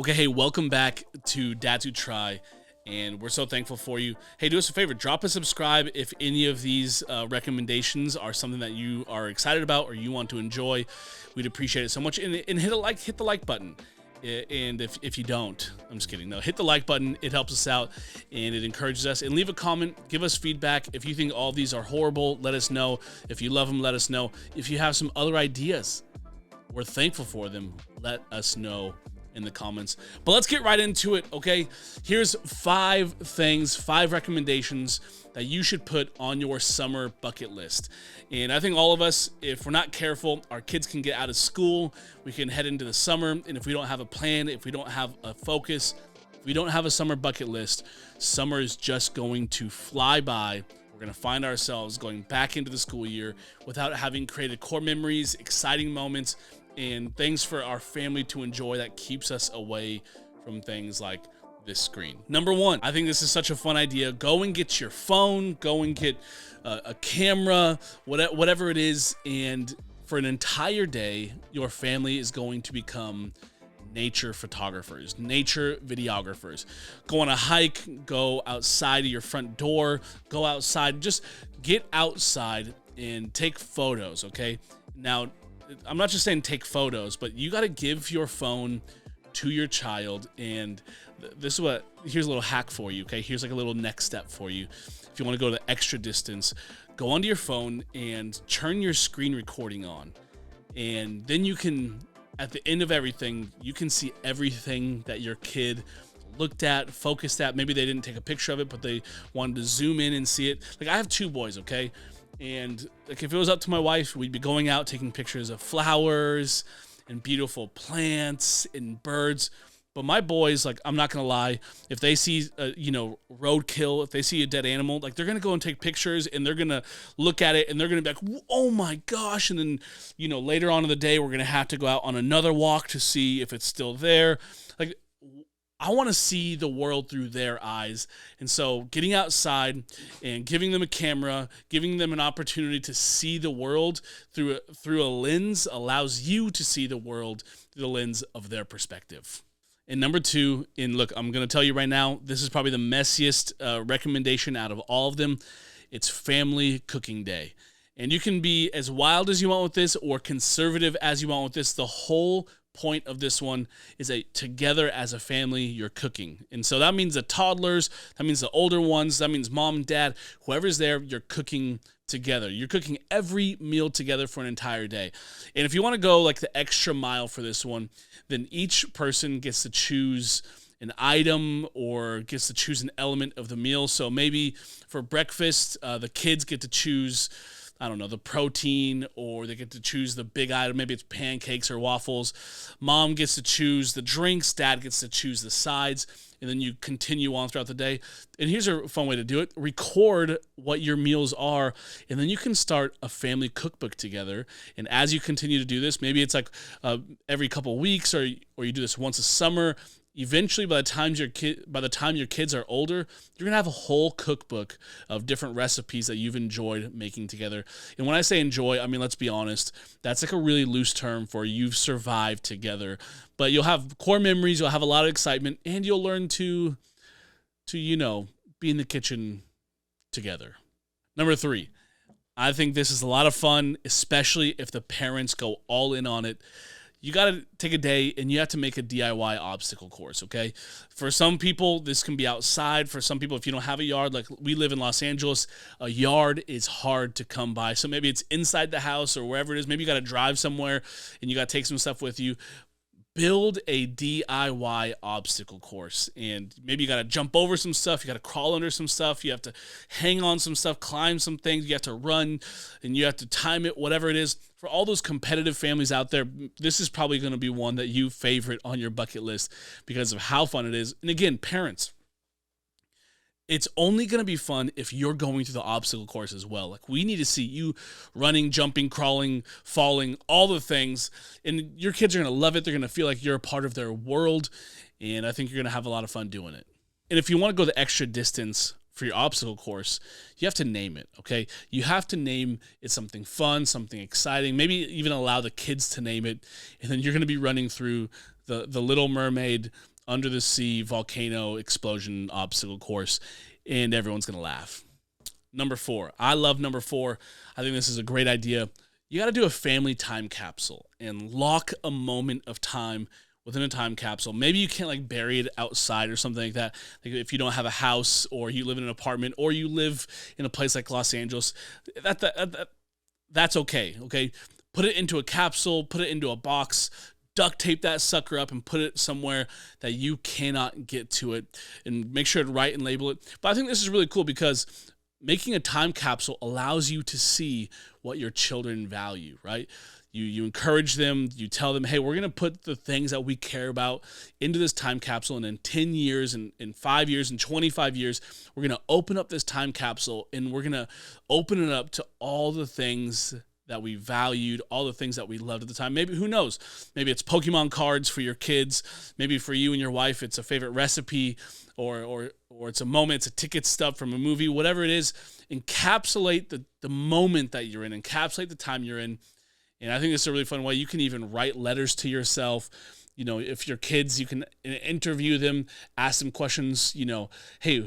Okay, hey, welcome back to Dads Who Try, and we're so thankful for you. Hey, do us a favor, drop a subscribe if any of these recommendations are something that you are excited about or you want to enjoy. We'd appreciate it so much. And hit the like button. And if you don't, I'm just kidding. No, hit the like button. It helps us out and it encourages us. And leave a comment. Give us feedback. If you think all of these are horrible, let us know. If you love them, let us know. If you have some other ideas, we're thankful for them. Let us know in the comments. But let's get right into it, okay? Here's five recommendations that you should put on your summer bucket list. And I think all of us, if we're not careful, our kids can get out of school, we can head into the summer, and if we don't have a plan, if we don't have a focus, if we don't have a summer bucket list, summer is just going to fly by. We're going to find ourselves going back into the school year without having created core memories, exciting moments, and things for our family to enjoy that keeps us away from things like this screen. Number one, I think this is such a fun idea. Go and get your phone, go and get a camera, whatever it is, and for an entire day, your family is going to become nature photographers, nature videographers. Go on a hike, go outside of your front door, go outside, just get outside and take photos, okay? Now, I'm not just saying take photos, but you got to give your phone to your child. And here's a little hack for you, okay? Here's like a little next step for you. If you want to go the extra distance, go onto your phone and turn your screen recording on. And then you can, at the end of everything, you can see everything that your kid looked at, focused at. Maybe they didn't take a picture of it, but they wanted to zoom in and see it. Like, I have two boys, okay? And like, if it was up to my wife, we'd be going out taking pictures of flowers and beautiful plants and birds. But my boys, like, I'm not gonna lie, if they see roadkill, if they see a dead animal, like, they're gonna go and take pictures and they're gonna look at it and they're gonna be like, oh my gosh. And then, later on in the day, we're gonna have to go out on another walk to see if it's still there. Like, I want to see the world through their eyes. And so getting outside and giving them a camera, giving them an opportunity to see the world through a lens allows you to see the world through the lens of their perspective. And number two, and look, I'm going to tell you right now, this is probably the messiest recommendation out of all of them. It's family cooking day. And you can be as wild as you want with this or conservative as you want with this. The whole point of this one is together as a family, you're cooking. And so that means the toddlers, that means the older ones, that means mom, dad, whoever's there, you're cooking together. You're cooking every meal together for an entire day. And if you want to go like the extra mile for this one, then each person gets to choose an item or gets to choose an element of the meal. So maybe for breakfast, the kids get to choose, I don't know, the protein, or they get to choose the big item. Maybe it's pancakes or waffles. Mom gets to choose the drinks. Dad gets to choose the sides. And then you continue on throughout the day. And here's a fun way to do it. Record what your meals are, and then you can start a family cookbook together. And as you continue to do this, maybe it's like every couple weeks, or you do this once a summer. Eventually, by the time your kids are older, you're gonna have a whole cookbook of different recipes that you've enjoyed making together. And when I say enjoy, I mean, let's be honest, that's like a really loose term for you've survived together. But you'll have core memories, you'll have a lot of excitement, and you'll learn to be in the kitchen together. Number three, I think this is a lot of fun, especially if the parents go all in on it. You got to take a day and you have to make a DIY obstacle course, okay? For some people, this can be outside. For some people, if you don't have a yard, like we live in Los Angeles, a yard is hard to come by. So maybe it's inside the house or wherever it is. Maybe you got to drive somewhere and you got to take some stuff with you. Build a DIY obstacle course, and maybe you got to jump over some stuff, you got to crawl under some stuff, you have to hang on some stuff, climb some things, you have to run, and you have to time it, whatever it is. For all those competitive families out there, this is probably going to be one that you favorite on your bucket list because of how fun it is. And again, parents, it's only going to be fun if you're going through the obstacle course as well. Like, we need to see you running, jumping, crawling, falling, all the things. And your kids are going to love it. They're going to feel like you're a part of their world. And I think you're going to have a lot of fun doing it. And if you want to go the extra distance for your obstacle course, you have to name it, okay? You have to name it something fun, something exciting, maybe even allow the kids to name it. And then you're going to be running through the Little Mermaid under the sea volcano explosion obstacle course, and everyone's going to laugh. Number 4. I love number 4. I think this is a great idea. You got to do a family time capsule and lock a moment of time within a time capsule. Maybe you can't like bury it outside or something like that. Like if you don't have a house, or you live in an apartment, or you live in a place like Los Angeles, that's okay. Okay. Put it into a capsule, put it into a box, duct tape that sucker up and put it somewhere that you cannot get to it, and make sure to write and label it. But I think this is really cool because making a time capsule allows you to see what your children value, right? You encourage them, you tell them, hey, we're going to put the things that we care about into this time capsule, and in 10 years, and in 5 years, and 25 years, we're going to open up this time capsule, and we're going to open it up to all the things that we valued, all the things that we loved at the time. Maybe, who knows, maybe it's Pokemon cards for your kids. Maybe for you and your wife, it's a favorite recipe, or it's a moment, it's a ticket stub from a movie, whatever it is. Encapsulate the moment that you're in, encapsulate the time you're in. And I think this is a really fun way. You can even write letters to yourself. You know, if your kids, you can interview them, ask them questions, you know, hey,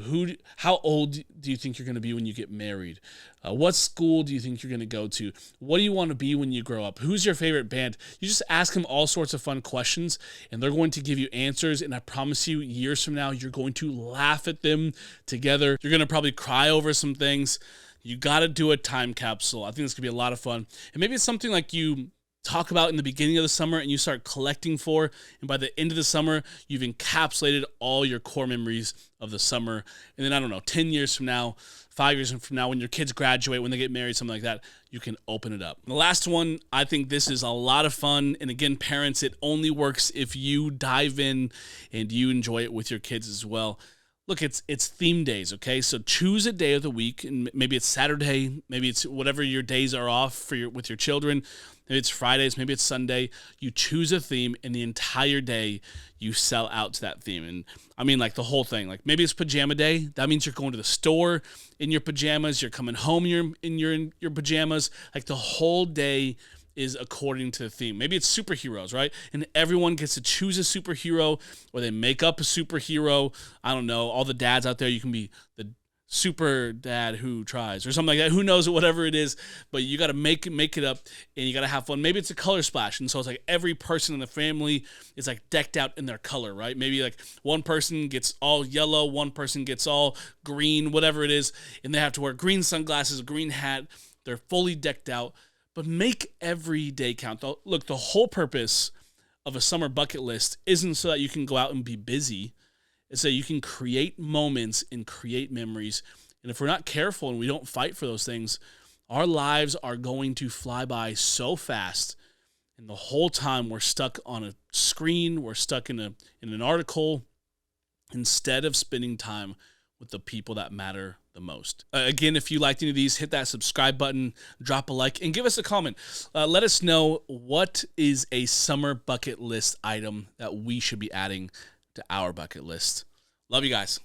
how old do you think you're going to be when you get married? What school do you think you're going to go to? What do you want to be when you grow up? Who's your favorite band? You just ask them all sorts of fun questions, and they're going to give you answers. And I promise you, years from now, you're going to laugh at them together. You're going to probably cry over some things. You got to do a time capsule. I think this could be a lot of fun. And maybe it's something like you talk about in the beginning of the summer and you start collecting for, and by the end of the summer, you've encapsulated all your core memories of the summer. And then, I don't know, 10 years from now, 5 years from now, when your kids graduate, when they get married, something like that, you can open it up. The last one, I think this is a lot of fun. And again, parents, it only works if you dive in and you enjoy it with your kids as well. Look, it's theme days, okay? So choose a day of the week, and maybe it's Saturday, maybe it's whatever your days are off with your children. Maybe it's Fridays, maybe it's Sunday. You choose a theme, and the entire day you sell out to that theme. And I mean, like the whole thing. Like maybe it's pajama day. That means you're going to the store in your pajamas. You're coming home in your pajamas. Like the whole day is according to the theme. Maybe it's superheroes, right? And everyone gets to choose a superhero, or they make up a superhero. I don't know. All the dads out there, you can be the super dad who tries or something like that. Who knows, whatever it is, but you got to make it up, and you got to have fun. Maybe it's a color splash. And so it's like every person in the family is like decked out in their color, right? Maybe like one person gets all yellow, one person gets all green, whatever it is. And they have to wear green sunglasses, a green hat. They're fully decked out. But make every day count. Look, the whole purpose of a summer bucket list isn't so that you can go out and be busy. It's that you can create moments and create memories. And if we're not careful and we don't fight for those things, our lives are going to fly by so fast. And the whole time we're stuck on a screen, we're stuck in an article, instead of spending time with the people that matter the most. Again, if you liked any of these, hit that subscribe button, drop a like, and give us a comment. Let us know, what is a summer bucket list item that we should be adding to our bucket list. Love you guys.